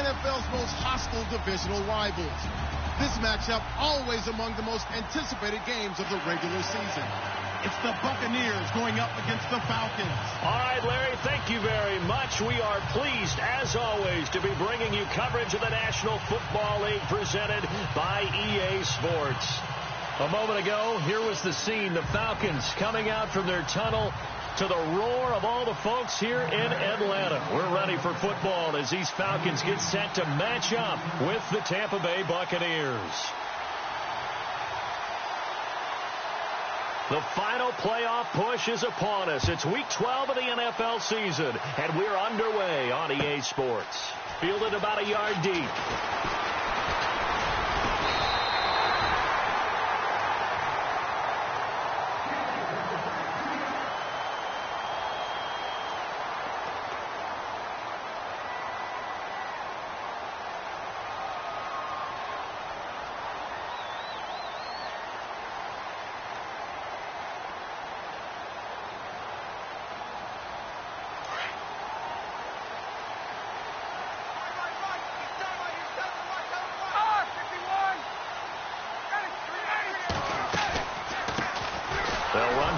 NFL's most hostile divisional rivals. This matchup always among the most anticipated games of the regular season. It's the Buccaneers going up against the Falcons. All right, Larry, thank you very much. We are pleased, as always, to be bringing you coverage of the National Football League presented by EA Sports. A moment ago, here was the scene. The Falcons coming out from their tunnel to the roar of all the folks here in Atlanta. We're ready for football as these Falcons get set to match up with the Tampa Bay Buccaneers. The final playoff push is upon us. It's Week 12 of the NFL season, and we're underway on EA Sports. Fielded about a yard deep.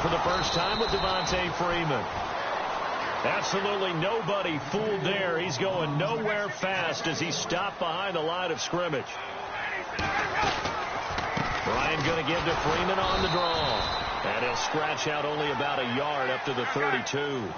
For the first time with Devontae Freeman. Absolutely nobody fooled there. He's going nowhere fast as he stopped behind the line of scrimmage. Bryant going to give to Freeman on the draw. And he'll scratch out only about a yard up to the 32.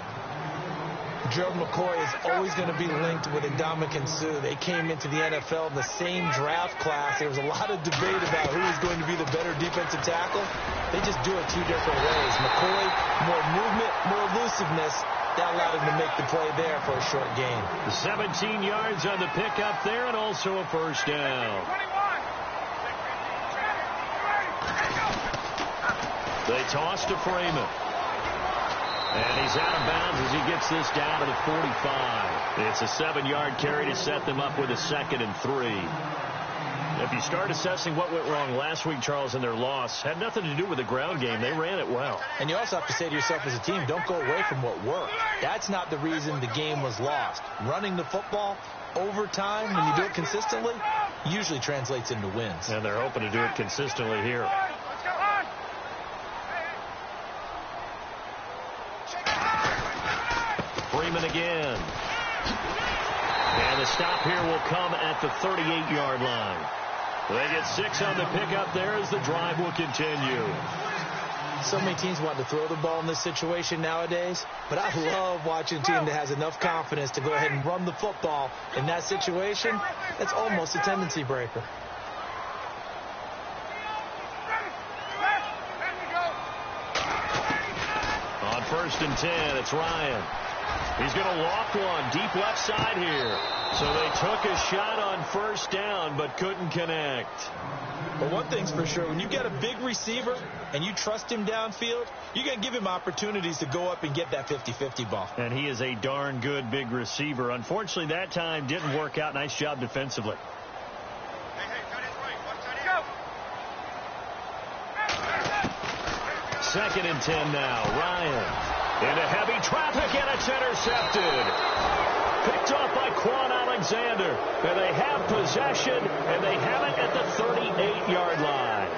Gerald McCoy is always going to be linked with Ndamukong Suh. They came into the NFL in the same draft class. There was a lot of debate about who was going to be the better defensive tackle. They just do it two different ways. McCoy, more movement, more elusiveness. That allowed him to make the play there for a short gain. 17 yards on the pickup there and also a first down. They toss to Freeman. And he's out of bounds as he gets this down to the 45. It's a 7-yard carry to set them up with a 2nd and 3. If you start assessing what went wrong last week, Charles, in their loss, had nothing to do with the ground game. They ran it well. And you also have to say to yourself as a team, don't go away from what worked. That's not the reason the game was lost. Running the football over time, when you do it consistently, usually translates into wins. And they're hoping to do it consistently here. Freeman again. And the stop here will come at the 38-yard line. They get 6 on the pickup there as the drive will continue. So many teams want to throw the ball in this situation nowadays, but I love watching a team that has enough confidence to go ahead and run the football in that situation. That's almost a tendency breaker. On 1st and 10, it's Ryan. He's going to loft one deep left side here. So they took a shot on first down but couldn't connect. But one thing's for sure, when you get a big receiver and you trust him downfield, you're going to give him opportunities to go up and get that 50-50 ball. And he is a darn good big receiver. Unfortunately, that time didn't work out. Nice job defensively. Second and 10 now. Ryan. Into heavy traffic, and it's intercepted. Picked off by Quan Alexander. And they have possession, and they have it at the 38-yard line.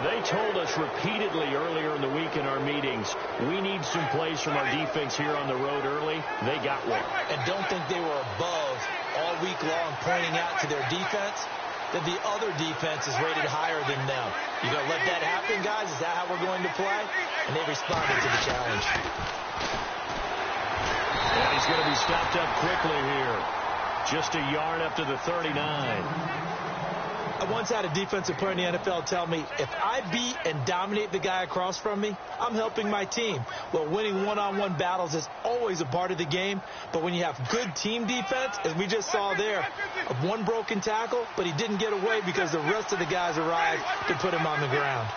They told us repeatedly earlier in the week in our meetings, we need some plays from our defense here on the road early. They got one. And don't think they were above all week long pointing out to their defense that the other defense is rated higher than them. You going to let that happen, guys? Is that how we're going to play? And they responded to the challenge. And he's going to be stopped up quickly here. Just a yard up to the 39. I once had a defensive player in the NFL tell me, if I beat and dominate the guy across from me, I'm helping my team. Well, winning one-on-one battles is always a part of the game, but when you have good team defense, as we just saw there, of one broken tackle, but he didn't get away because the rest of the guys arrived to put him on the ground.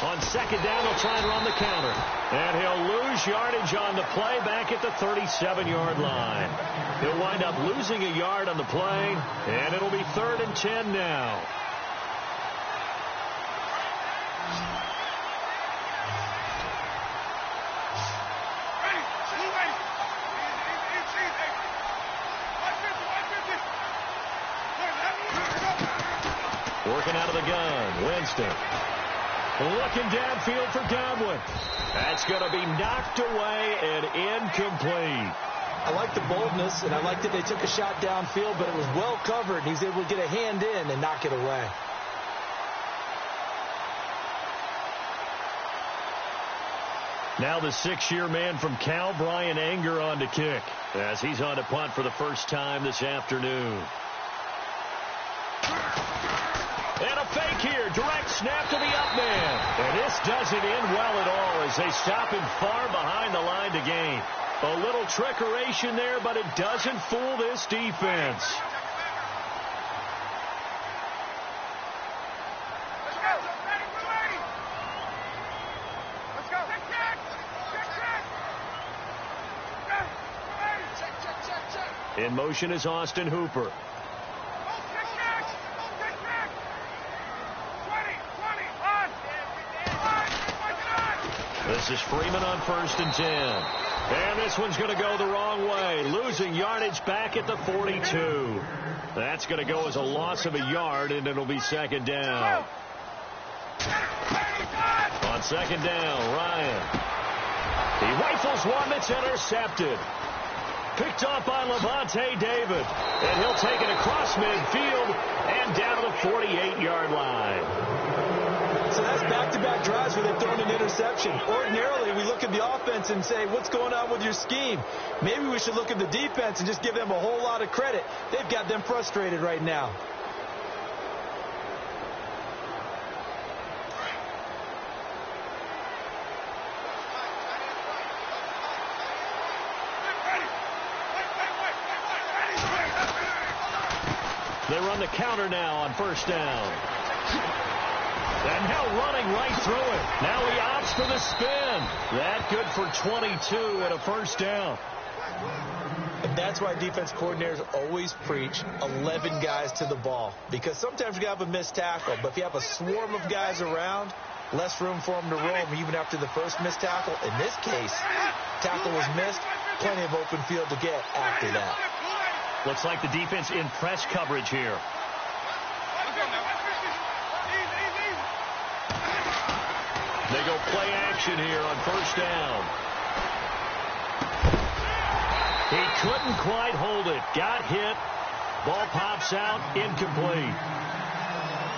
On second down, they'll try and run the counter. And he'll lose yardage on the play back at the 37-yard line. He'll wind up losing a yard on the play, and it'll be 3rd and 10 now. Working out of the gun. Winston. Looking downfield for Godwin. That's going to be knocked away and incomplete. I like the boldness, and I like that they took a shot downfield, but it was well covered, and he was able to get a hand in and knock it away. Now the 6-year man from Cal, Brian Anger, on to kick, as he's on to punt for the first time this afternoon. And a fake here. Direct snap to the up man. And this doesn't end well at all as they stop him far behind the line to gain. A little trickeration there, but it doesn't fool this defense. In motion is Austin Hooper. This is Freeman on 1st and 10. And this one's going to go the wrong way. Losing yardage back at the 42. That's going to go as a loss of a yard, and it'll be 2nd down. On 2nd down, Ryan. He rifles one that's intercepted. Picked off by Levante David. And he'll take it across midfield and down to the 48-yard line. So that's back-to-back drives where they've thrown an interception. Ordinarily, we look at the offense and say, what's going on with your scheme? Maybe we should look at the defense and just give them a whole lot of credit. They've got them frustrated right now. They run the counter now on 1st down. And now running right through it. Now he opts for the spin. That good for 22 and a 1st down. And that's why defense coordinators always preach 11 guys to the ball. Because sometimes you have a missed tackle, but if you have a swarm of guys around, less room for them to roam even after the first missed tackle. In this case, tackle was missed, plenty of open field to get after that. Looks like the defense in press coverage here. They go play action here on 1st down. He couldn't quite hold it. Got hit. Ball pops out. Incomplete.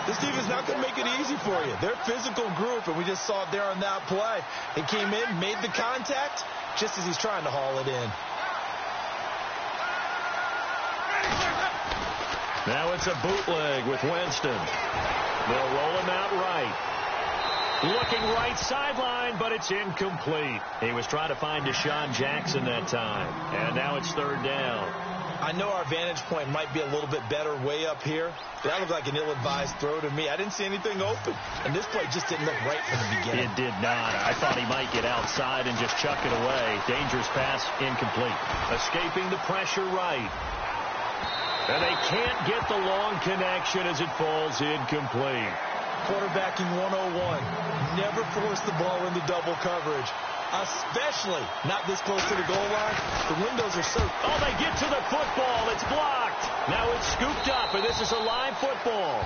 This defense not going to make it easy for you. They're a physical group, and we just saw it there on that play. He came in, made the contact, just as he's trying to haul it in. Now it's a bootleg with Winston. They'll roll him out right. Looking right sideline, but it's incomplete. He was trying to find Deshaun Jackson that time. And now it's 3rd down. I know our vantage point might be a little bit better way up here. That looked like an ill-advised throw to me. I didn't see anything open. And this play just didn't look right from the beginning. It did not. I thought he might get outside and just chuck it away. Dangerous pass, incomplete. Escaping the pressure right. And they can't get the long connection as it falls incomplete. Quarterbacking 101. Never force the ball into double coverage, especially not this close to the goal line. The windows are so... Oh, they get to the football. It's blocked. Now it's scooped up, and this is a live football.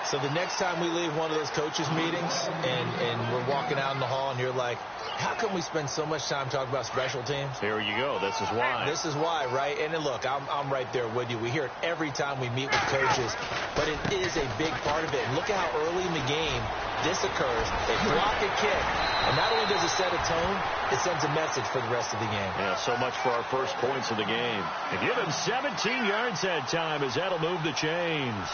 So the next time we leave one of those coaches' meetings and we're walking out in the hall and you're like, how come we spend so much time talking about special teams? Here you go. This is why. This is why, right? And then look, I'm right there with you. We hear it every time we meet with coaches, but it is a big part of it. And look at how early in the game this occurs. They block a kick, and not only does it set a tone, it sends a message for the rest of the game. Yeah, so much for our first points of the game. And give him 17 yards that time as that'll move the chains.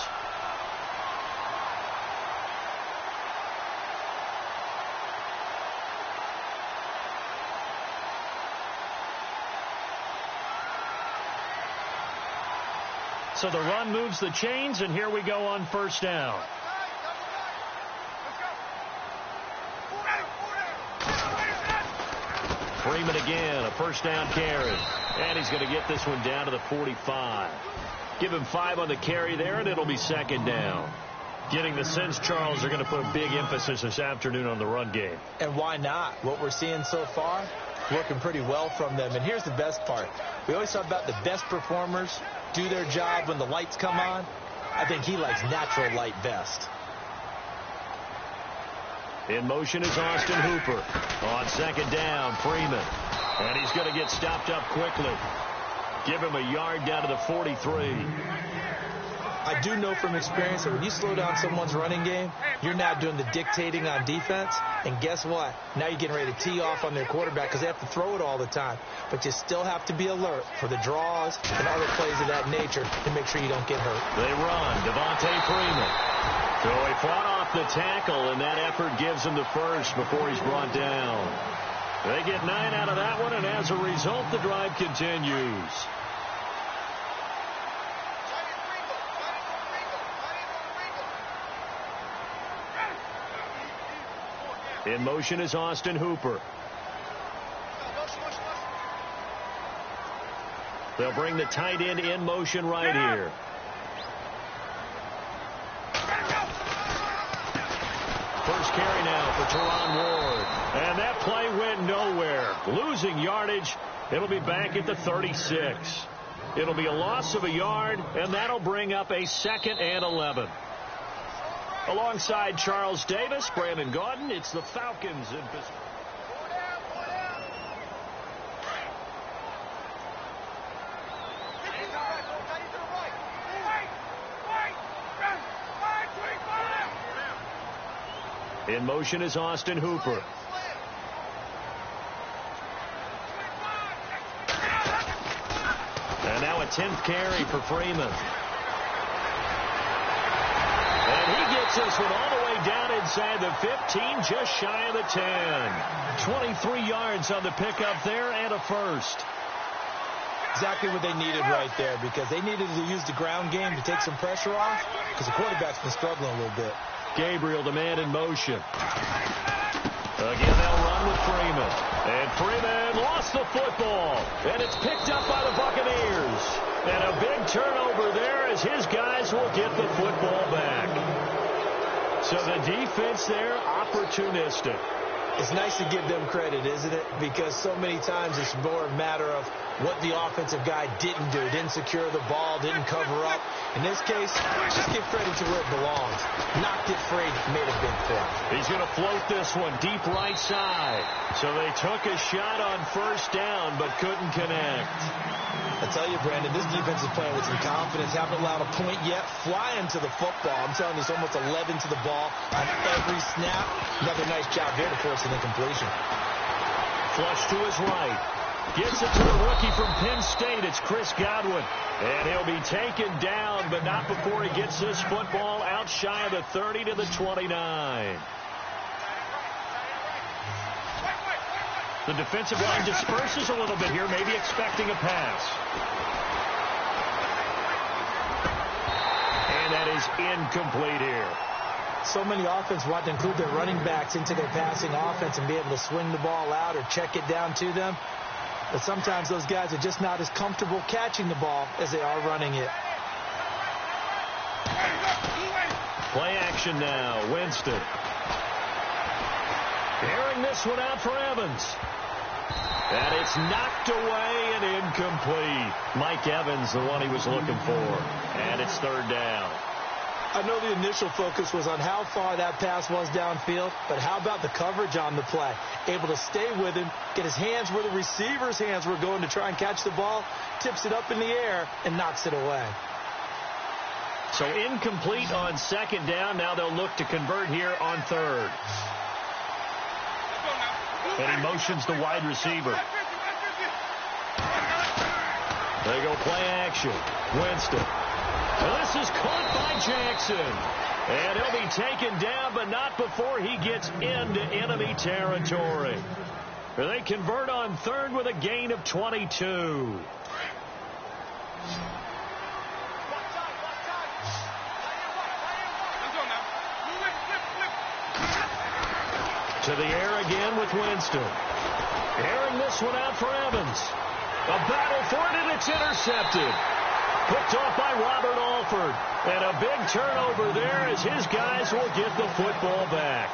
So the run moves the chains, and here we go on 1st down. Freeman again, a 1st down carry. And he's going to get this one down to the 45. Give him 5 on the carry there, and it'll be 2nd down. Getting the sense, Charles, are going to put a big emphasis this afternoon on the run game. And why not? What we're seeing so far, working pretty well from them. And here's the best part. We always talk about the best performers do their job when the lights come on. I think he likes natural light vest. In motion is Austin Hooper. On second down, Freeman. And he's going to get stopped up quickly. Give him a yard down to the 43. I do know from experience that when you slow down someone's running game, you're now doing the dictating on defense. And guess what? Now you're getting ready to tee off on their quarterback because they have to throw it all the time. But you still have to be alert for the draws and other plays of that nature to make sure you don't get hurt. They run. Devontae Freeman. So he fought off the tackle, and that effort gives him the first before he's brought down. They get 9 out of that one, and as a result, the drive continues. In motion is Austin Hooper. They'll bring the tight end in motion right here. First carry now for Teron Ward. And that play went nowhere. Losing yardage. It'll be back at the 36. It'll be a loss of a yard, and that'll bring up a 2nd and 11. Alongside Charles Davis, Brandon Gaudin, it's the Falcons in business. In motion is Austin Hooper. And now a 10th carry for Freeman. And he gets this one all the way down inside the 15, just shy of the 10. 23 yards on the pickup there and a first. Exactly what they needed right there, because they needed to use the ground game to take some pressure off because the quarterback's been struggling a little bit. Gabriel, the man in motion. Again, they'll run with Freeman. And Freeman lost the football. And it's picked up by the Buccaneers. And a big turnover there as his guys will get the football back. So the defense there, opportunistic. It's nice to give them credit, isn't it? Because so many times it's more a matter of what the offensive guy didn't do. Didn't secure the ball, didn't cover up. In this case, just give credit to where it belongs. Knocked it free, made a big play. He's going to float this one deep right side. So they took a shot on first down, but couldn't connect. I tell you, Brandon, this defense is playing with some confidence. Haven't allowed a point yet. Flying to the football. I'm telling you, it's almost 11 to the ball on every snap. Another nice job here to force an incompletion. Flush to his right. Gets it to the rookie from Penn State. It's Chris Godwin. And he'll be taken down, but not before he gets this football out shy of the 30 to the 29. The defensive line disperses a little bit here, maybe expecting a pass. And that is incomplete here. So many offenses want to include their running backs into their passing offense and be able to swing the ball out or check it down to them. But sometimes those guys are just not as comfortable catching the ball as they are running it. Play action now. Winston. Airing this one out for Evans. And it's knocked away and incomplete. Mike Evans, the one he was looking for. And it's third down. I know the initial focus was on how far that pass was downfield, but how about the coverage on the play? Able to stay with him, get his hands where the receiver's hands were going to try and catch the ball, tips it up in the air, and knocks it away. So incomplete on second down. Now they'll look to convert here on third. And he motions the wide receiver. There you go, play action. Winston. Well, this is caught by Jackson. And he'll be taken down, but not before he gets into enemy territory. They convert on third with a gain of 22. To the air again with Winston. Airing this one out for Evans. A battle for it, and it's intercepted. Picked off by Robert Alford. And a big turnover there as his guys will get the football back.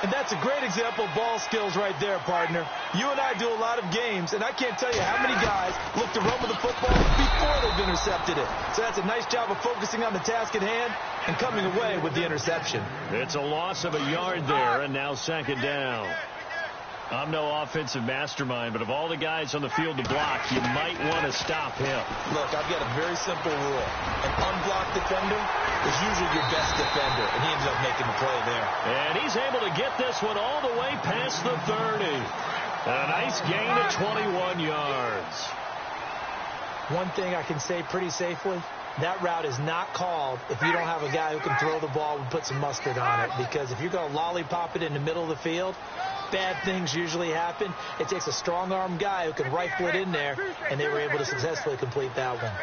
And that's a great example of ball skills right there, partner. You and I do a lot of games, and I can't tell you how many guys look to run with the football before they've intercepted it. So that's a nice job of focusing on the task at hand and coming away with the interception. It's a loss of a yard there, and now second down. I'm no offensive mastermind, but of all the guys on the field to block, you might want to stop him. Look, I've got a very simple rule. An unblocked defender is usually your best defender, and he ends up making the play there. And he's able to get this one all the way past the 30. A nice gain of 21 yards. One thing I can say pretty safely, that route is not called if you don't have a guy who can throw the ball and put some mustard on it. Because if you're going to lollipop it in the middle of the field, bad things usually happen. It takes a strong-arm guy who can rifle it in there, and they were able to successfully complete that one.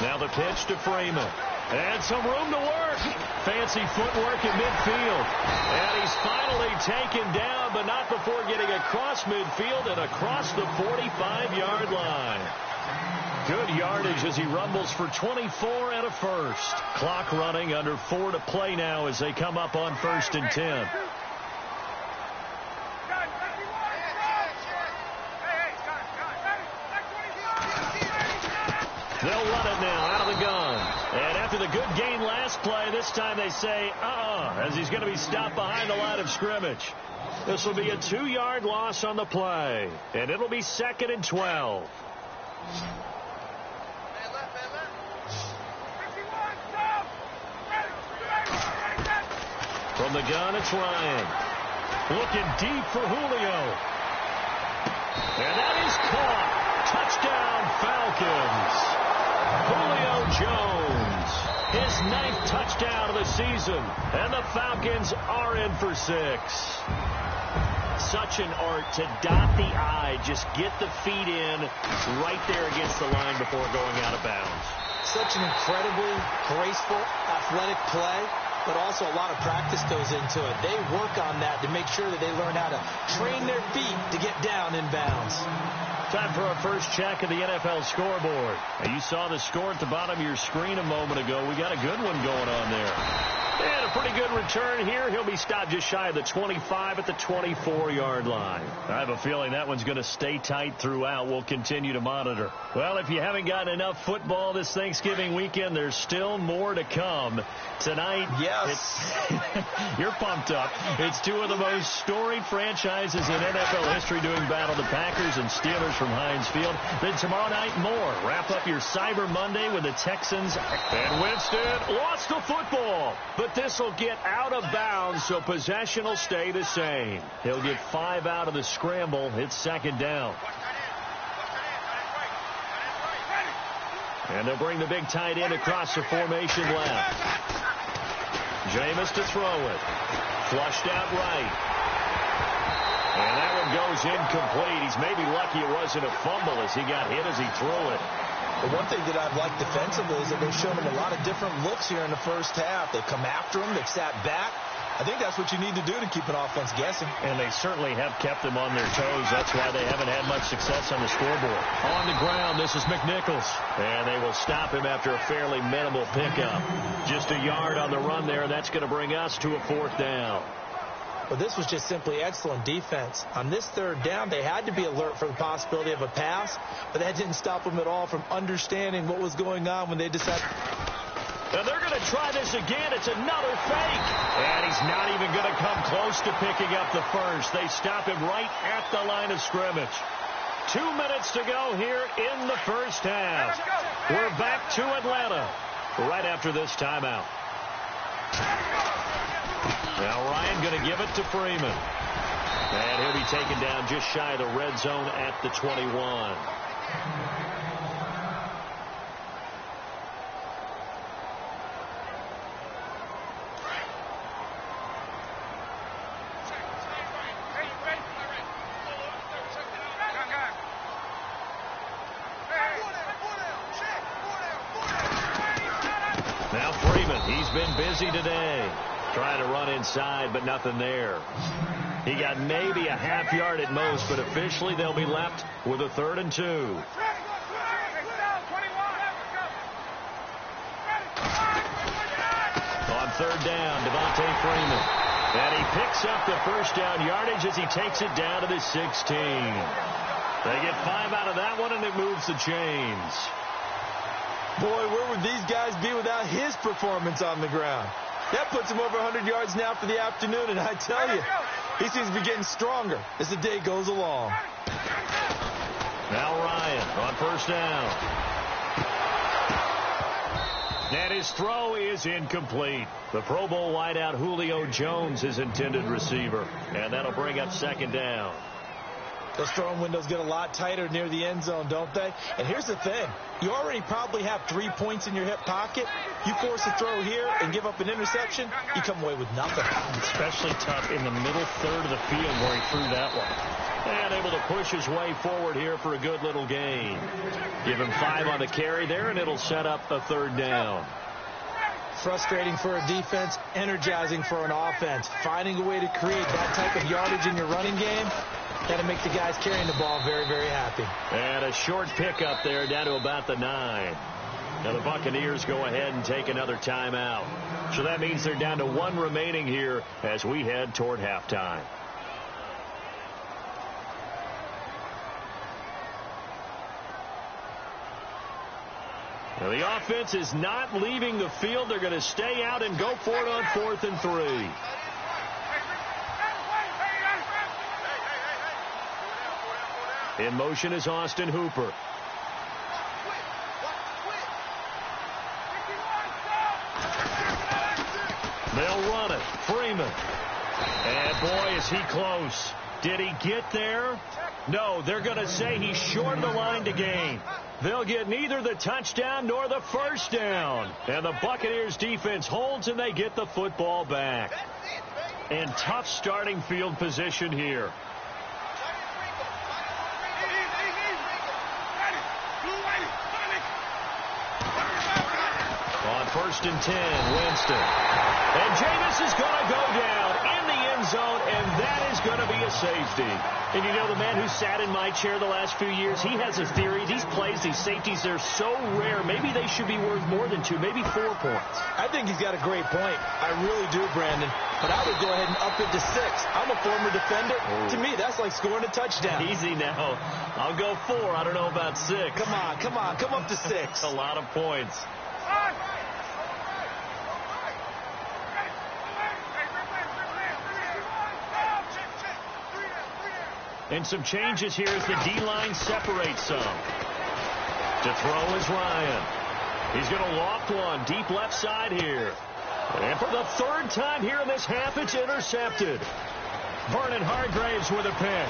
Now the pitch to Freeman. And some room to work. Fancy footwork in midfield. And he's finally taken down, but not before getting across midfield and across the 45-yard line. Good yardage as he rumbles for 24 and a first. Clock running, under 4 to play now as they come up on 1st and 10. They'll run it now out of the gun. And after the good gain last play, this time they say, as he's going to be stopped behind the line of scrimmage. This will be a 2-yard loss on the play. And it'll be 2nd and 12. From the gun, it's Ryan. Looking deep for Julio. And that is caught. Touchdown, Falcons. Julio Jones, his 9th touchdown of the season, and the Falcons are in for 6. Such an art to dot the I, just get the feet in right there against the line before going out of bounds. Such an incredibly graceful, athletic play, but also a lot of practice goes into it. They work on that to make sure that they learn how to train their feet to get down in bounds. Time for our first check of the NFL scoreboard. Now, you saw the score at the bottom of your screen a moment ago. We got a good one going on there. And a pretty good return here. He'll be stopped just shy of the 25 at the 24-yard line. I have a feeling that one's going to stay tight throughout. We'll continue to monitor. Well, if you haven't gotten enough football this Thanksgiving weekend, there's still more to come. Tonight, yes, you're pumped up. It's two of the most storied franchises in NFL history doing battle, the Packers and Steelers from Heinz Field. Then tomorrow night, more. Wrap up your Cyber Monday with the Texans. And Winston lost the football. But this will get out of bounds, so possession will stay the same. He'll get 5 out of the scramble. It's 2nd down. And they'll bring the big tight end across the formation left. Jameis to throw it. Flushed out right. And that one goes incomplete. He's maybe lucky it wasn't a fumble as he got hit as he threw it. The one thing that I've liked defensively is that they've shown him a lot of different looks here in the first half. They've come after him. They've sat back. I think that's what you need to do to keep an offense guessing. And they certainly have kept them on their toes. That's why they haven't had much success on the scoreboard. On the ground, this is McNichols. And they will stop him after a fairly minimal pickup. Just a yard on the run there. That's going to bring us to a 4th down. Well, this was just simply excellent defense. On this 3rd down, they had to be alert for the possibility of a pass, but that didn't stop them at all from understanding what was going on when they decided. And they're going to try this again. It's another fake. And he's not even going to come close to picking up the first. They stop him right at the line of scrimmage. 2 minutes to go here in the first half. We're back to Atlanta right after this timeout. Now Ryan going to give it to Freeman. And he'll be taken down just shy of the red zone at the 21. Now Freeman, he's been busy today. Trying to run inside, but nothing there. He got maybe a half yard at most, but officially they'll be left with a 3rd and 2. On third down, Devontae Freeman. And he picks up the first down yardage as he takes it down to the 16. They get 5 out of that one, and it moves the chains. Boy, where would these guys be without his performance on the ground? That puts him over 100 yards now for the afternoon, and I tell you, he seems to be getting stronger as the day goes along. Now Ryan on first down. And his throw is incomplete. The Pro Bowl wideout Julio Jones is intended receiver, and that'll bring up second down. Those throwing windows get a lot tighter near the end zone, don't they? And here's the thing. You already probably have 3 points in your hip pocket. You force a throw here and give up an interception, you come away with nothing. Especially tough in the middle third of the field where he threw that one. And able to push his way forward here for a good little gain. Give him 5 on the carry there, and it'll set up a third down. Frustrating for a defense, energizing for an offense. Finding a way to create that type of yardage in your running game, that'll make the guys carrying the ball very, very happy. And a short pickup there down to about the 9. Now the Buccaneers go ahead and take another timeout. So that means they're down to 1 remaining here as we head toward halftime. Now the offense is not leaving the field. They're going to stay out and go for it on 4th and 3. In motion is Austin Hooper. They'll run it. Freeman. And boy, is he close. Did he get there? No, they're going to say he's short of the line to gain. They'll get neither the touchdown nor the first down. And the Buccaneers defense holds and they get the football back. And tough starting field position here. On 1st and 10, Winston. And Jameis is going to go down in the end zone, and that is going to be a safety. And you know, the man who sat in my chair the last few years, he has a theory. These plays, these safeties, they're so rare. Maybe they should be worth more than 2, maybe 4 points. I think he's got a great point. I really do, Brandon. But I would go ahead and up it to 6. I'm a former defender. Oh. To me, that's like scoring a touchdown. Easy now. I'll go 4. I don't know about 6. Come on. Come up to 6. A lot of points. And some changes here as the D-line separates some. To throw is Ryan. He's going to loft one deep left side here. And for the 3rd time here in this half, it's intercepted. Vernon Hargreaves with a pick.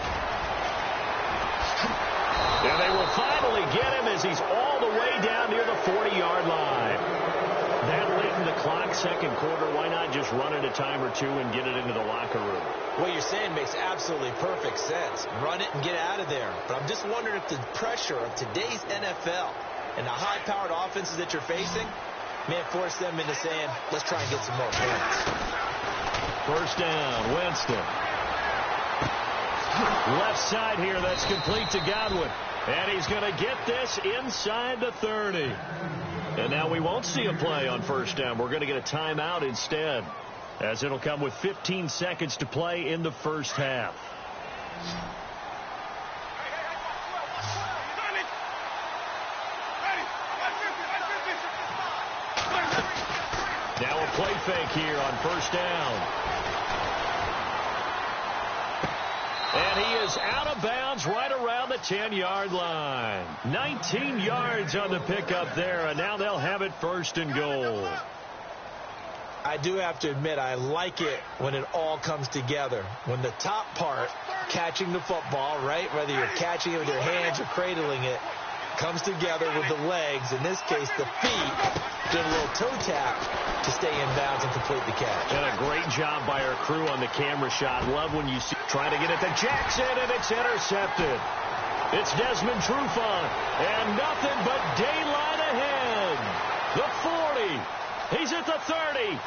And they will finally get him as he's all the way down near the 40-yard line. That late in the clock, second quarter, why not just run it a time or 2 and get it into the locker room? What you're saying makes absolutely perfect sense. Run it and get out of there. But I'm just wondering if the pressure of today's NFL and the high-powered offenses that you're facing may force them into saying, let's try and get some more points. First down, Winston. Left side here, that's complete to Godwin. And he's going to get this inside the 30. And now we won't see a play on first down. We're going to get a timeout instead, as it'll come with 15 seconds to play in the first half. Now a play fake here on first down. And he is out of bounds right around the 10-yard line. 19 yards on the pickup there, and now they'll have it 1st and goal. I do have to admit, I like it when it all comes together. When the top part, catching the football, right, whether you're catching it with your hands or cradling it, comes together with the legs, in this case the feet, doing a little toe tap to stay in bounds and complete the catch. And a great job by our crew on the camera shot. Love when you see trying to get it to Jackson, and it's intercepted. It's Desmond Trufant, and nothing but daylight ahead. The 40. He's at the 30. And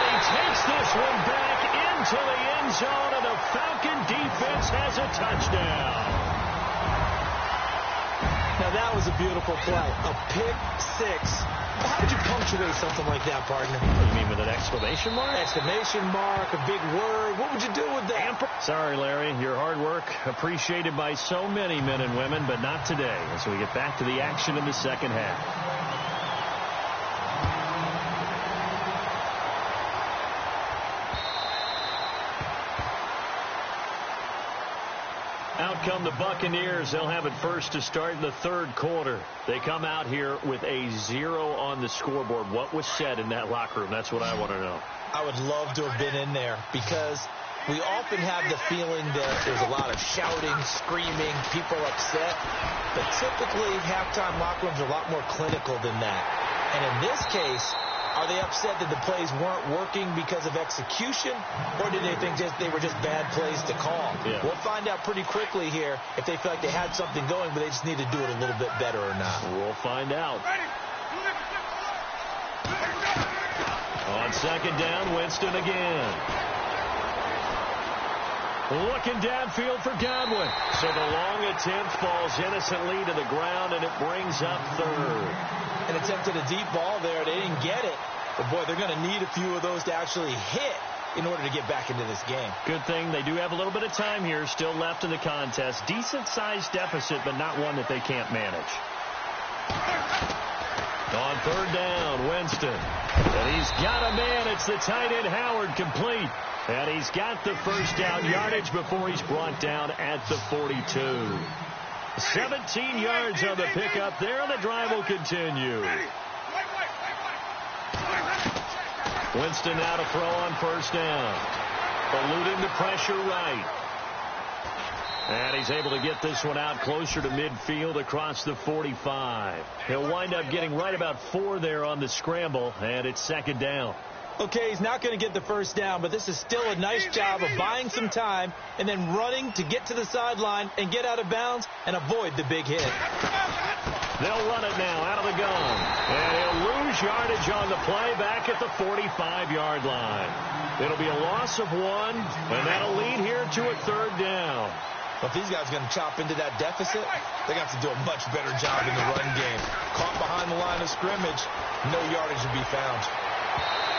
he takes this one back into the end zone, and the Falcon defense has a touchdown. Now, that was a beautiful play. A pick six. How would you punctuate something like that, partner? You mean with an exclamation mark? Exclamation mark, a big word. What would you do with that? Sorry, Larry. Your hard work appreciated by so many men and women, but not today as we get back to the action in the second half. Out come the Buccaneers. They'll have it first to start in the third quarter. They come out here with a 0 on the scoreboard. What was said in that locker room? That's what I want to know. I would love to have been in there because we often have the feeling that there's a lot of shouting, screaming, people upset. But typically, halftime locker rooms are a lot more clinical than that. And in this case, are they upset that the plays weren't working because of execution, or did they think they were just bad plays to call? Yeah. We'll find out pretty quickly here if they feel like they had something going, but they just need to do it a little bit better or not. We'll find out. On second down, Winston again. Looking downfield for Godwin. So the long attempt falls innocently to the ground, and it brings up third. An attempt at a deep ball there. They didn't get it. But, boy, they're going to need a few of those to actually hit in order to get back into this game. Good thing they do have a little bit of time here still left in the contest. Decent-sized deficit, but not one that they can't manage. On third down, Winston. And he's got a man. It's the tight end, Howard, complete. And he's got the first down yardage before he's brought down at the 42. 17 yards on the pickup there, and the drive will continue. Winston now to throw on first down. Eluding the pressure right. And he's able to get this one out closer to midfield across the 45. He'll wind up getting right about 4 there on the scramble, and it's second down. Okay, he's not going to get the first down, but this is still a nice job of buying some time and then running to get to the sideline and get out of bounds and avoid the big hit. They'll run it now out of the gun. And he'll lose yardage on the play back at the 45-yard line. It'll be a loss of 1, and that'll lead here to a third down. Well, if these guys are going to chop into that deficit, they're going to have to do a much better job in the run game. Caught behind the line of scrimmage, no yardage to be found.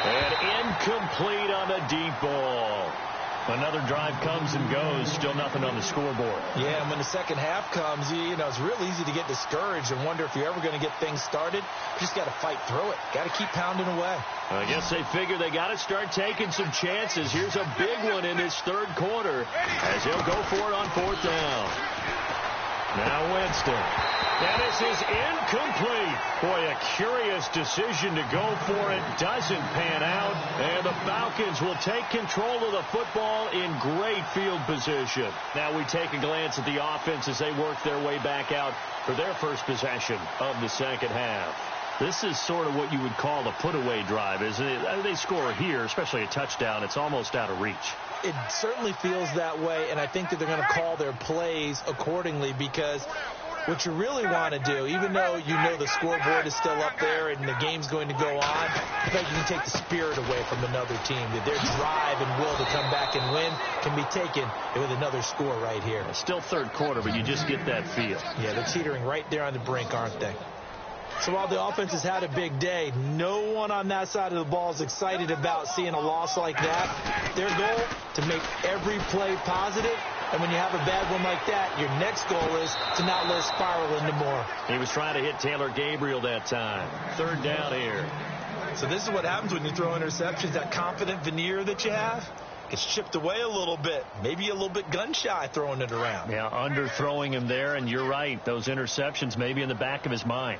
And incomplete on the deep ball. Another drive comes and goes. Still nothing on the scoreboard. Yeah, and when the second half comes, you know, it's real easy to get discouraged and wonder if you're ever going to get things started. You just got to fight through it. Got to keep pounding away. I guess they figure they got to start taking some chances. Here's a big one in this third quarter as he'll go for it on fourth down. Now Winston. And this is incomplete. Boy, a curious decision to go for it. Doesn't pan out. And the Falcons will take control of the football in great field position. Now we take a glance at the offense as they work their way back out for their first possession of the second half. This is sort of what you would call a put-away drive, isn't it? They score here, especially a touchdown. It's almost out of reach. It certainly feels that way, and I think that they're going to call their plays accordingly because what you really want to do, even though you know the scoreboard is still up there and the game's going to go on, I think you can take the spirit away from another team, that their drive and will to come back and win can be taken with another score right here. It's still third quarter, but you just get that feel. Yeah, they're teetering right there on the brink, aren't they? So while the offense has had a big day, no one on that side of the ball is excited about seeing a loss like that. Their goal, to make every play positive. And when you have a bad one like that, your next goal is to not let it spiral into more. He was trying to hit Taylor Gabriel that time. Third down here. So this is what happens when you throw interceptions. That confident veneer that you have gets chipped away a little bit. Maybe a little bit gun-shy throwing it around. Yeah, underthrowing him there, and you're right. Those interceptions maybe in the back of his mind.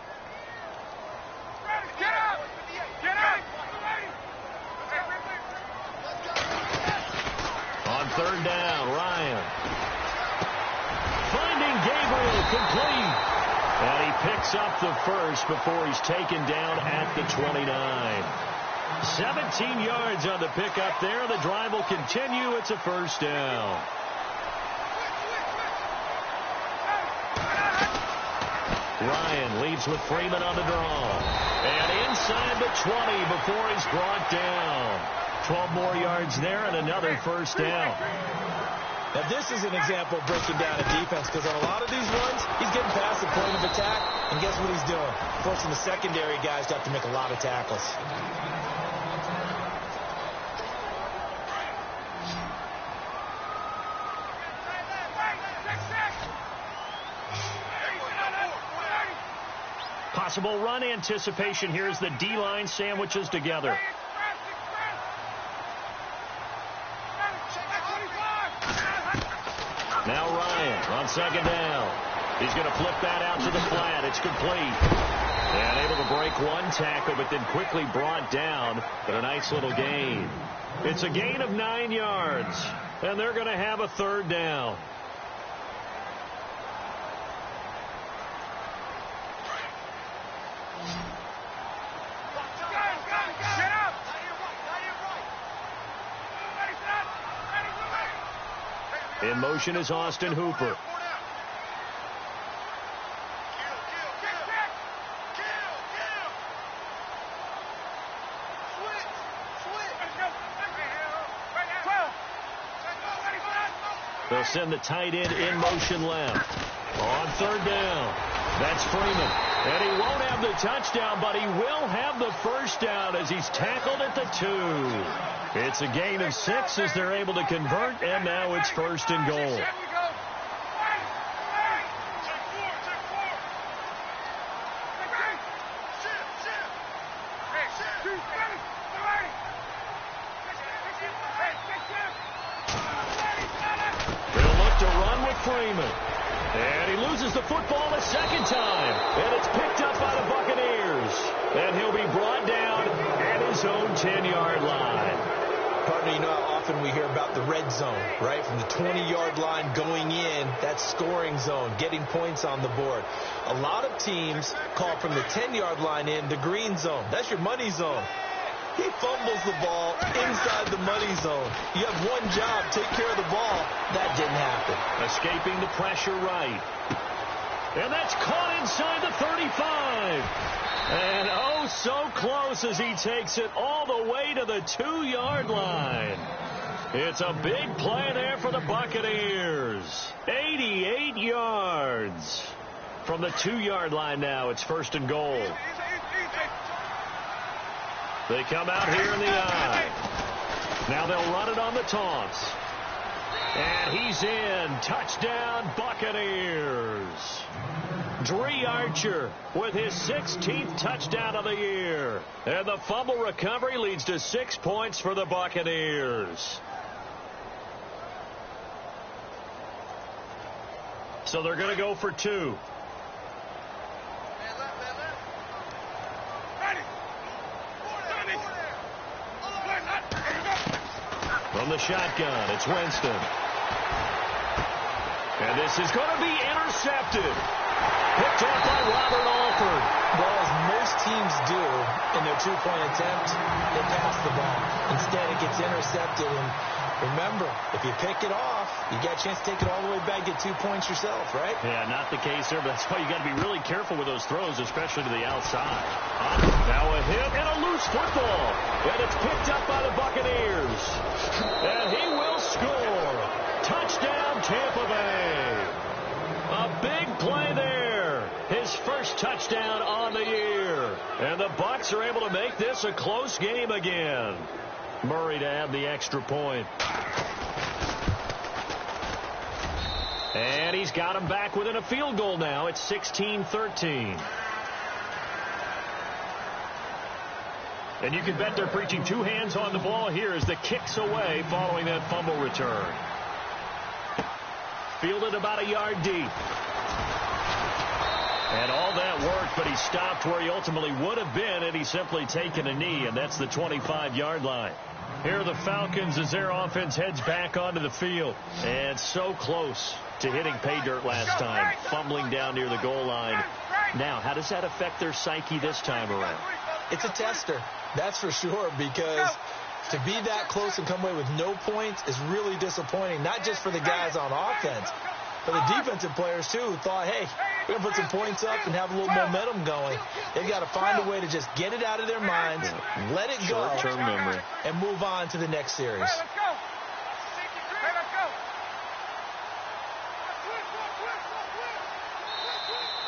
On third down, Ryan. Finding Gabriel complete. And he picks up the first before he's taken down at the 29. 17 yards on the pickup there. The drive will continue. It's a first down. Ryan leads with Freeman on the draw. And inside the 20 before he's brought down. 12 more yards there and another first down. Now, this is an example of breaking down a defense because on a lot of these runs, he's getting past the point of attack, and guess what he's doing? Forcing the secondary guys to have to make a lot of tackles. Possible run anticipation here as the D-line sandwiches together. Now Ryan on second down. He's going to flip that out to the flat. It's complete. And able to break one tackle, but then quickly brought down. But a nice little gain. It's a gain of 9 yards. And they're going to have a third down. In motion is Austin Hooper. They'll send the tight end in motion left. On third down. That's Freeman. And he won't have the touchdown, but he will have the first down as he's tackled at the 2. It's a gain of 6 as they're able to convert, and now it's first and goal. They'll look to run with Freeman. And he loses the football a second time. And it's picked up by the Buccaneers. And he'll be brought down at his own 10-yard line. Partner, you know how often we hear about the red zone, right? From the 20-yard line going in, that scoring zone, getting points on the board. A lot of teams call from the 10-yard line in the green zone. That's your money zone. He fumbles the ball inside the money zone. You have one job, take care of the ball. That didn't happen. Escaping the pressure right. And that's caught inside the 35. And oh, so close as he takes it all the way to the 2-yard line. It's a big play there for the Buccaneers. 88 yards. From the 2-yard line now, it's first and goal. They come out here in the eye. Now they'll run it on the toss. And he's in. Touchdown, Buccaneers. Dree Archer with his 16th touchdown of the year. And the fumble recovery leads to 6 points for the Buccaneers. So they're going to go for 2. From the shotgun, it's Winston. And this is going to be intercepted. Picked up by Robert Alford. Well, as most teams do in their 2-point attempt, they pass the ball. Instead, it gets intercepted. And remember, if you pick it off, you got a chance to take it all the way back, get 2 points yourself, right? Yeah, not the case there, but that's why you got to be really careful with those throws, especially to the outside. Now a hit and a loose football. And it's picked up by the Buccaneers. And he will score. Touchdown, Tampa Bay. A big play there. His first touchdown on the year. And the Bucs are able to make this a close game again. Murray to add the extra point. And he's got him back within a field goal now. It's 16-13. And you can bet they're preaching 2 hands on the ball here as the kick's away following that fumble return. Fielded about a yard deep. And all that worked, but he stopped where he ultimately would have been had he simply taken a knee, and that's the 25-yard line. Here are the Falcons as their offense heads back onto the field. And so close to hitting pay dirt last time, fumbling down near the goal line. Now, how does that affect their psyche this time around? It's a tester, that's for sure, because to be that close and come away with no points is really disappointing, not just for the guys on offense, but the defensive players, too, who thought, hey, we're going to put some points up and have a little momentum going. They've got to find a way to just get it out of their minds, let it go, short-term memory, and move on to the next series.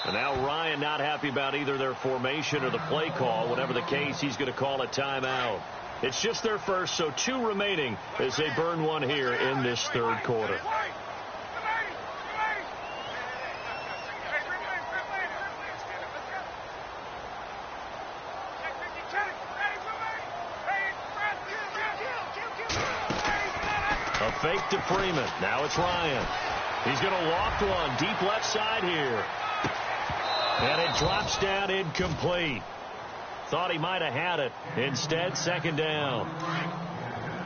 And now Ryan not happy about either their formation or the play call. Whatever the case, he's going to call a timeout. It's just their first, so 2 remaining as they burn one here in this third quarter. A fake to Freeman. Now it's Ryan. He's going to loft one deep left side here. And it drops down incomplete. Thought he might have had it. Instead, second down.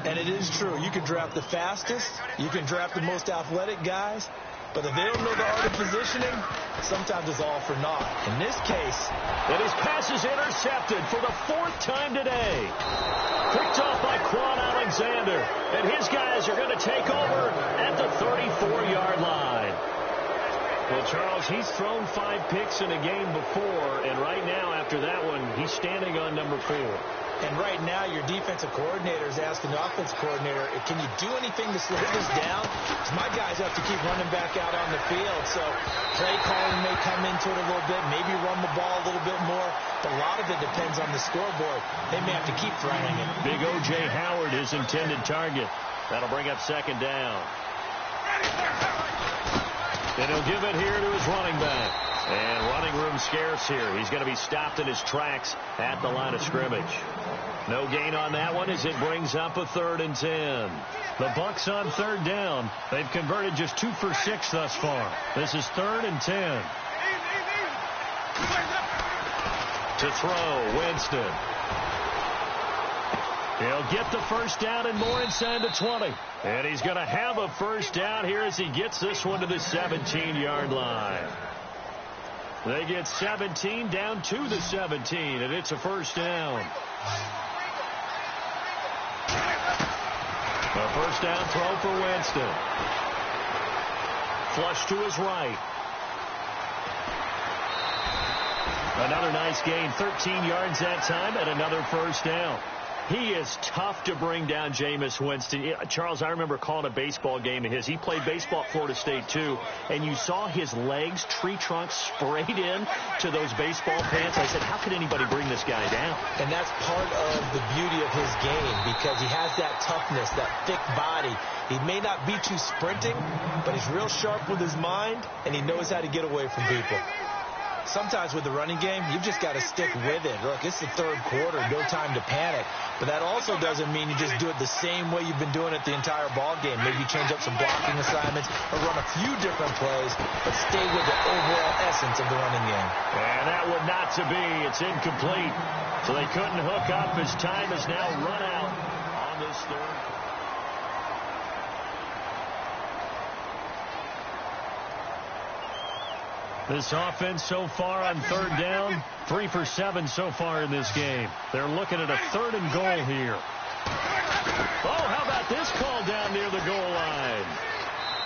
And it is true. You can draft the fastest. You can draft the most athletic guys. But if they don't know the art of positioning, sometimes it's all for naught. In this case. And his pass is intercepted for the 4th time today. Picked off by Quan Alexander. And his guys are going to take over at the 34-yard line. Well, Charles, he's thrown 5 picks in a game before, and right now, after that one, he's standing on number 4. And right now, your defensive coordinator is asking the offense coordinator, can you do anything to slow this down? Because my guys have to keep running back out on the field, so play calling may come into it a little bit, maybe run the ball a little bit more, but a lot of it depends on the scoreboard. They may have to keep throwing it. Big O.J. Howard, his intended target. That'll bring up second down. And he'll give it here to his running back. And running room scarce here. He's going to be stopped in his tracks at the line of scrimmage. No gain on that one as it brings up a 3rd and 10. The Bucks on 3rd down. They've converted just 2 for 6 thus far. This is 3rd and 10. To throw, Winston. He'll get the first down and more inside the 20. And he's going to have a first down here as he gets this one to the 17-yard line. They get 17 down to the 17, and it's a first down. A first down throw for Winston. Flush to his right. Another nice gain, 13 yards that time, and another first down. He is tough to bring down, Jameis Winston. Charles, I remember calling a baseball game of his. He played baseball at Florida State, too, and you saw his legs, tree trunks sprayed in to those baseball pants. I said, how could anybody bring this guy down? And that's part of the beauty of his game because he has that toughness, that thick body. He may not beat you sprinting, but he's real sharp with his mind, and he knows how to get away from people. Sometimes with the running game, you've just got to stick with it. Look, it's the 3rd quarter, no time to panic. But that also doesn't mean you just do it the same way you've been doing it the entire ball game. Maybe change up some blocking assignments or run a few different plays, but stay with the overall essence of the running game. And that would not to be. It's incomplete. So they couldn't hook up as time is now run out on this 3rd. This offense so far on 3rd down, 3 for 7 so far in this game. They're looking at a 3rd and goal here. Oh, how about this call down near the goal line?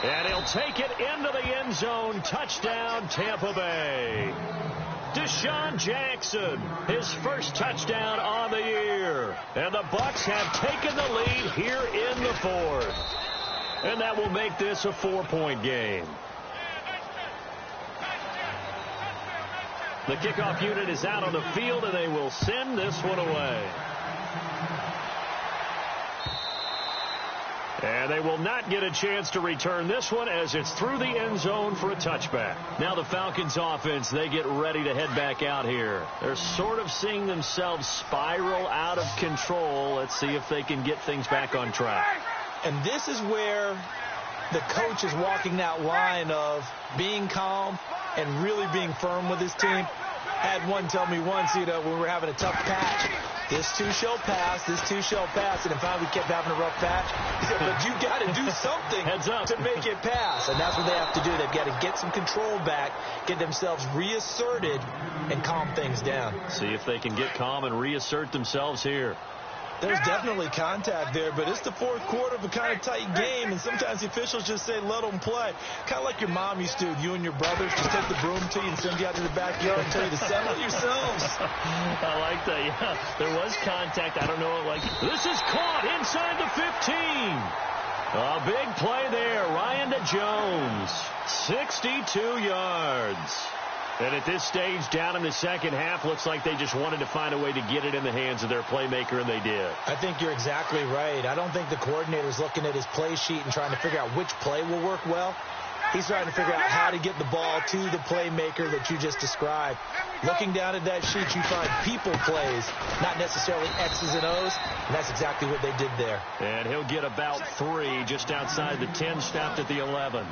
And he'll take it into the end zone. Touchdown, Tampa Bay. Deshaun Jackson, his first touchdown on the year. And the Bucks have taken the lead here in the 4th. And that will make this a 4-point game. The kickoff unit is out on the field, and they will send this one away. And they will not get a chance to return this one as it's through the end zone for a touchback. Now the Falcons offense, they get ready to head back out here. They're sort of seeing themselves spiral out of control. Let's see if they can get things back on track. And this is where the coach is walking that line of being calm and really being firm with his team. Had one tell me once, when we were having a tough patch, this too shall pass, this too shall pass. And in fact, we kept having a rough patch. He said, but you got to do something Heads up. to make it pass. And that's what they have to do. They've got to get some control back, get themselves reasserted, and calm things down. See if they can get calm and reassert themselves here. There's definitely contact there, but it's the 4th quarter of a kind of tight game, and sometimes the officials just say, let them play. Kind of like your mom used to, you and your brothers, just take the broom to you and send you out to the backyard and tell you to settle yourselves. I like that, yeah. There was contact. I don't know, this is caught inside the 15. A big play there. Ryan to Jones, 62 yards. And at this stage, down in the second half, looks like they just wanted to find a way to get it in the hands of their playmaker, and they did. I think you're exactly right. I don't think the coordinator's looking at his play sheet and trying to figure out which play will work well. He's trying to figure out how to get the ball to the playmaker that you just described. Looking down at that sheet, you find people plays, not necessarily X's and O's, and that's exactly what they did there. And he'll get about 3 just outside the 10, stopped at the 11.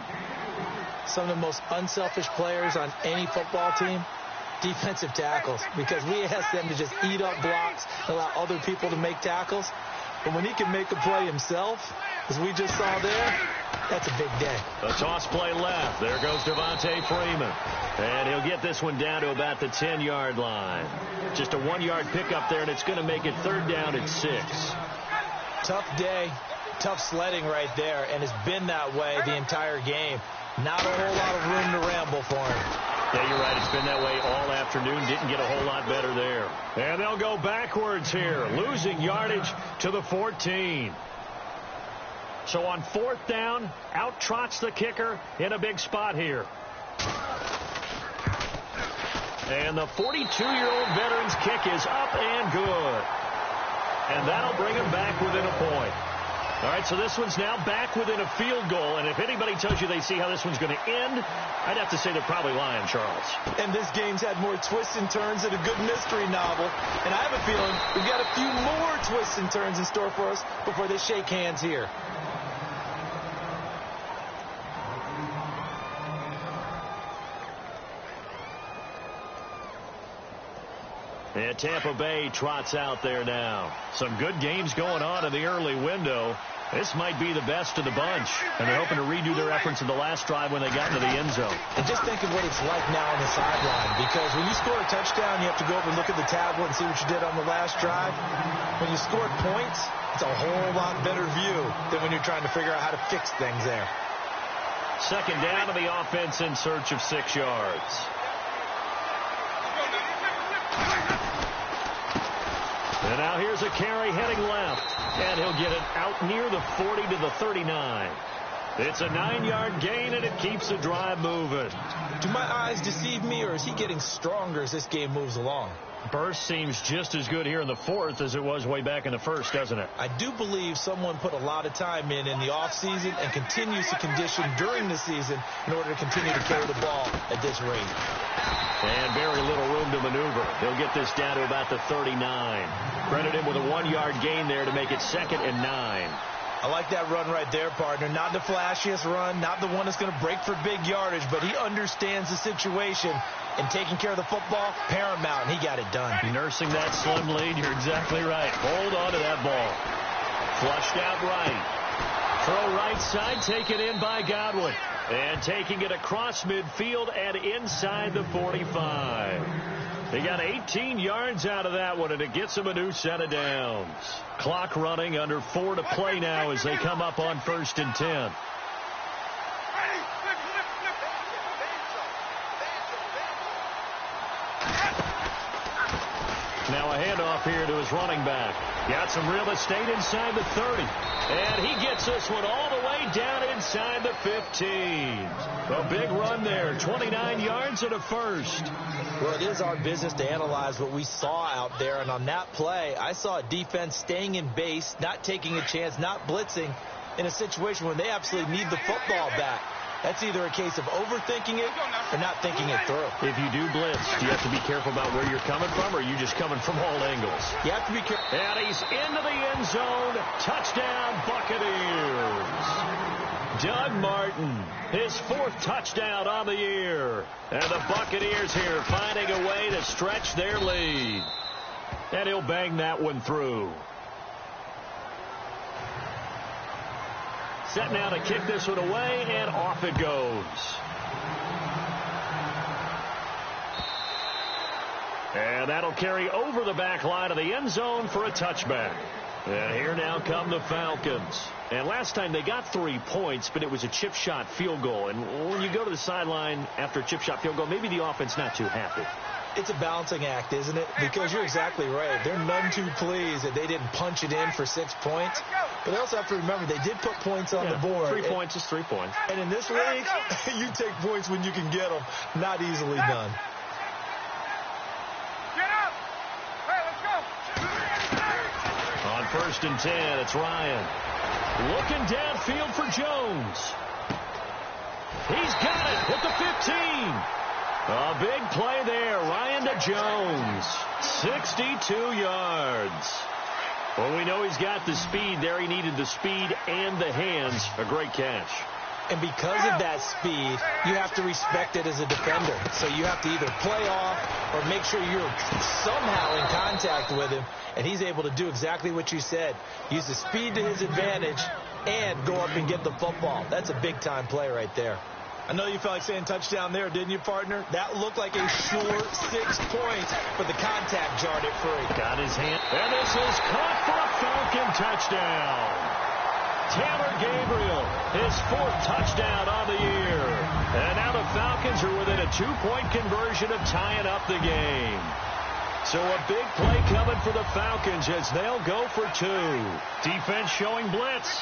Some of the most unselfish players on any football team, defensive tackles, because we ask them to just eat up blocks, allow other people to make tackles. But when he can make a play himself, as we just saw there, that's a big day. A toss play left. There goes Devontae Freeman. And he'll get this one down to about the 10-yard line. Just a 1-yard pickup there, and it's going to make it 3rd down at 6. Tough day, tough sledding right there, and it's been that way the entire game. Not a whole lot of room to ramble for him. Yeah, you're right. It's been that way all afternoon. Didn't get a whole lot better there. And they'll go backwards here, losing yardage to the 14. So on 4th down, out trots the kicker in a big spot here. And the 42-year-old veteran's kick is up and good. And that'll bring him back within a point. All right, so this one's now back within a field goal, and if anybody tells you they see how this one's going to end, I'd have to say they're probably lying, Charles. And this game's had more twists and turns than a good mystery novel, and I have a feeling we've got a few more twists and turns in store for us before they shake hands here. And Tampa Bay trots out there now. Some good games going on in the early window. This might be the best of the bunch. And they're hoping to redo their efforts in the last drive when they got into the end zone. And just think of what it's like now on the sideline. Because when you score a touchdown, you have to go over and look at the tablet and see what you did on the last drive. When you scored points, it's a whole lot better view than when you're trying to figure out how to fix things there. 2nd down to the offense in search of 6 yards. And now here's a carry heading left. And he'll get it out near the 40 to the 39. It's a 9-yard gain, and it keeps the drive moving. Do my eyes deceive me, or is he getting stronger as this game moves along? Burst seems just as good here in the 4th as it was way back in the 1st, doesn't it? I do believe someone put a lot of time in the offseason and continues to condition during the season in order to continue to carry the ball at this rate. And very little room to maneuver. He'll get this down to about the 39. Credit him with a 1-yard gain there to make it 2nd and 9. I like that run right there, partner. Not the flashiest run, not the one that's going to break for big yardage, but he understands the situation, and taking care of the football, paramount, and he got it done. Nursing that slim lead, you're exactly right. Hold on to that ball. Flushed out right. Throw right side, taken in by Godwin. And taking it across midfield and inside the 45. He got 18 yards out of that one, and it gets him a new set of downs. Clock running, under 4 to play now as they come up on 1st and 10. Now a handoff here to his running back. Got some real estate inside the 30. And he gets this one all the way down inside the 15. A big run there, 29 yards and a first. Well, it is our business to analyze what we saw out there. And on that play, I saw a defense staying in base, not taking a chance, not blitzing in a situation when they absolutely need the football back. That's either a case of overthinking it or not thinking it through. If you do blitz, do you have to be careful about where you're coming from, or are you just coming from all angles? You have to be careful. And he's into the end zone. Touchdown, Buccaneers. Doug Martin, his 4th touchdown on the year. And the Buccaneers here finding a way to stretch their lead. And he'll bang that one through. Set now to kick this one away, and off it goes. And that'll carry over the back line of the end zone for a touchback. And here now come the Falcons. And last time they got 3 points, but it was a chip shot field goal. And when you go to the sideline after a chip shot field goal, maybe the offense not too happy. It's a balancing act, isn't it? Because you're exactly right. They're none too pleased that they didn't punch it in for 6 points. But they also have to remember they did put points on the board. 3 points is 3 points. And in this league, you take points when you can get them. Not easily done. 1st and 10. It's Ryan. Looking downfield for Jones. He's got it at the 15. A big play there. Ryan to Jones. 62 yards. Well, we know he's got the speed there. He needed the speed and the hands. A great catch. And because of that speed, you have to respect it as a defender. So you have to either play off or make sure you're somehow in contact with him. And he's able to do exactly what you said. Use the speed to his advantage and go up and get the football. That's a big-time play right there. I know you felt like saying touchdown there, didn't you, partner? That looked like a sure 6 points, but the contact jarred it free. Got his hand. And this is caught for a Falcon touchdown. Taylor Gabriel, his 4th touchdown on the year. And now the Falcons are within a 2-point conversion of tying up the game. So a big play coming for the Falcons as they'll go for 2. Defense showing blitz.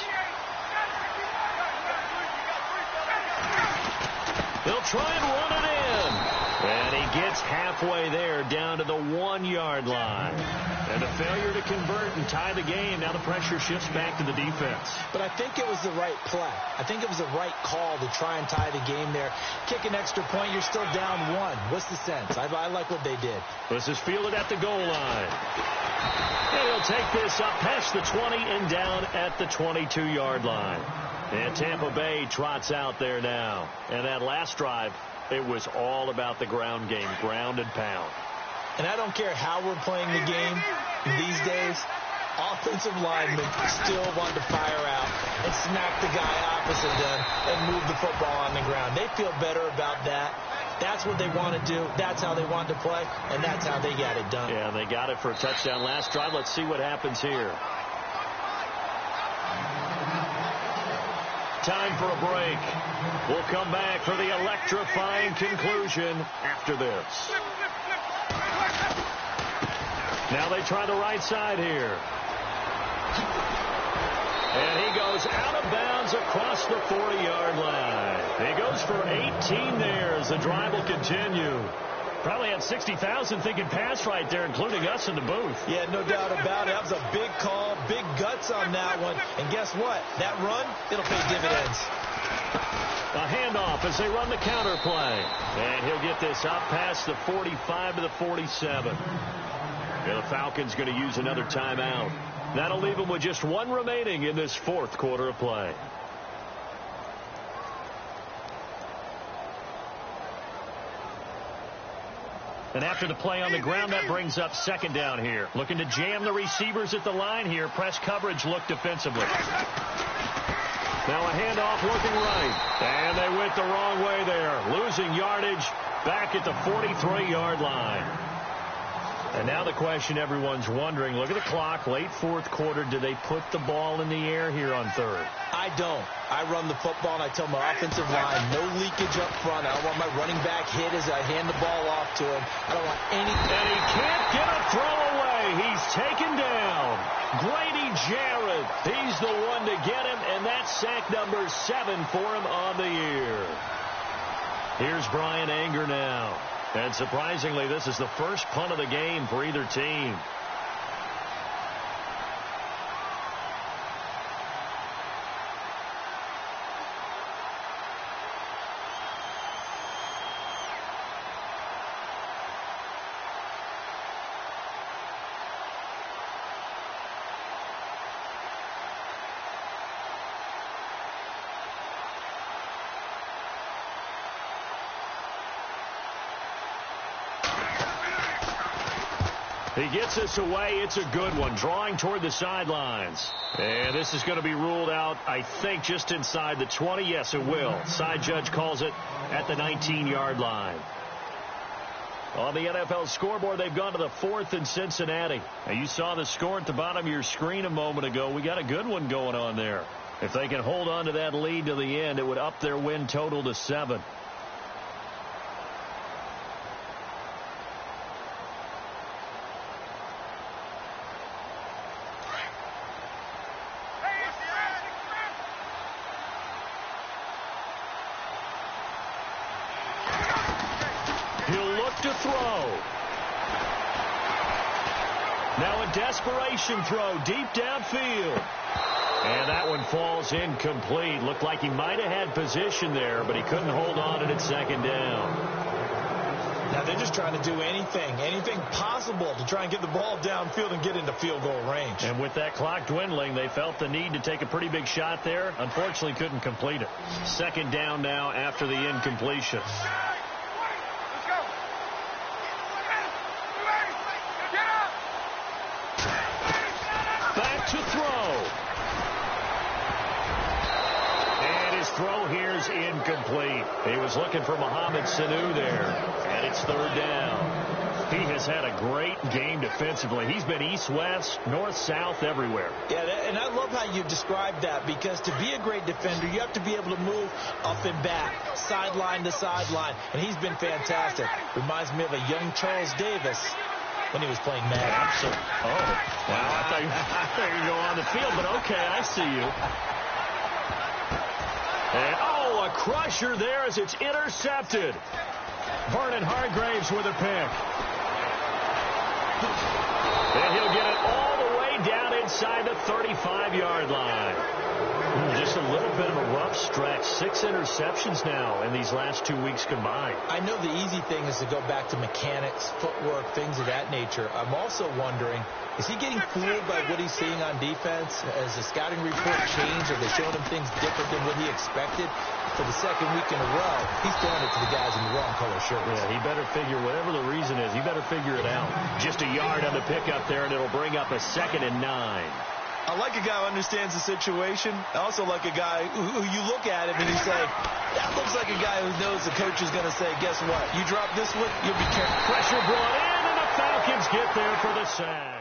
They'll try and run it in. And he gets halfway there down to the 1-yard line. And a failure to convert and tie the game. Now the pressure shifts back to the defense. But I think it was the right play. I think it was the right call to try and tie the game there. Kick an extra point, you're still down 1. What's the sense? I like what they did. This is fielded at the goal line. And he'll take this up past the 20 and down at the 22-yard line. And Tampa Bay trots out there now. And that last drive, it was all about the ground game, ground and pound. And I don't care how we're playing the game these days, offensive linemen still want to fire out and smack the guy opposite them and move the football on the ground. They feel better about that. That's what they want to do. That's how they want to play, and that's how they got it done. Yeah, they got it for a touchdown last drive. Let's see what happens here. Time for a break. We'll come back for the electrifying conclusion after this. Now they try the right side here. And he goes out of bounds across the 40-yard line. He goes for 18 there as the drive will continue. Probably had 60,000 thinking pass right there, including us in the booth. Yeah, no doubt about it. That was a big call, big guts on that one. And guess what? That run, it'll pay dividends. A handoff as they run the counter play. And he'll get this up past the 45 to the 47. And the Falcons going to use another timeout. That'll leave them with just 1 remaining in this 4th quarter of play. And after the play on the ground, that brings up 2nd down here. Looking to jam the receivers at the line here. Press coverage look defensively. Now a handoff looking right. And they went the wrong way there. Losing yardage back at the 43-yard line. And now the question everyone's wondering, look at the clock, late 4th quarter. Do they put the ball in the air here on 3rd? I don't. I run the football, and I tell my offensive line, no leakage up front. I don't want my running back hit as I hand the ball off to him. I don't want any. And he can't get a throw away. He's taken down. Grady Jarrett, he's the one to get him, and that's sack number 7 for him on the year. Here's Brian Anger now. And surprisingly, this is the first punt of the game for either team. He gets this away. It's a good one. Drawing toward the sidelines. And this is going to be ruled out, I think, just inside the 20. Yes, it will. Side judge calls it at the 19-yard line. On the NFL scoreboard, they've gone to the 4th in Cincinnati. Now, you saw the score at the bottom of your screen a moment ago. We got a good one going on there. If they can hold on to that lead to the end, it would up their win total to 7. Now a desperation throw deep downfield. And that one falls incomplete. Looked like he might have had position there, but he couldn't hold on to it at second down. Now they're just trying to do anything possible to try and get the ball downfield and get into field goal range. And with that clock dwindling, they felt the need to take a pretty big shot there. Unfortunately, couldn't complete it. Second down now after the incompletion. Back to throw. And his throw here is incomplete. He was looking for Mohamed Sanu there. And it's third down. He has had a great game defensively. He's been east-west, north-south, everywhere. Yeah, and I love how you described that, because to be a great defender, you have to be able to move up and back, sideline to sideline, and he's been fantastic. Reminds me of a young Charles Davis when he was playing Madden. Absolutely. Oh, wow. I thought you were going to go on the field, but okay, I see you. And, a crusher there as it's intercepted. Vernon Hargraves with a pick. And he'll get it all the way down inside the 35-yard line. Just a little bit of a rough stretch. 6 interceptions now in these last 2 weeks combined. I know the easy thing is to go back to mechanics, footwork, things of that nature. I'm also wondering, is he getting fooled by what he's seeing on defense? Has the scouting report changed? Are they showing him things different than what he expected? For the second week in a row, he's throwing it to the guys in the wrong color shirts. Yeah, he better figure, whatever the reason is, he better figure it out. Just a yard on the pickup there, and it'll bring up a 2nd and 9. I like a guy who understands the situation. I also like a guy who you look at him and you say, that looks like a guy who knows the coach is going to say, guess what? You drop this one, you'll be careful. Pressure brought in, and the Falcons get there for the sack.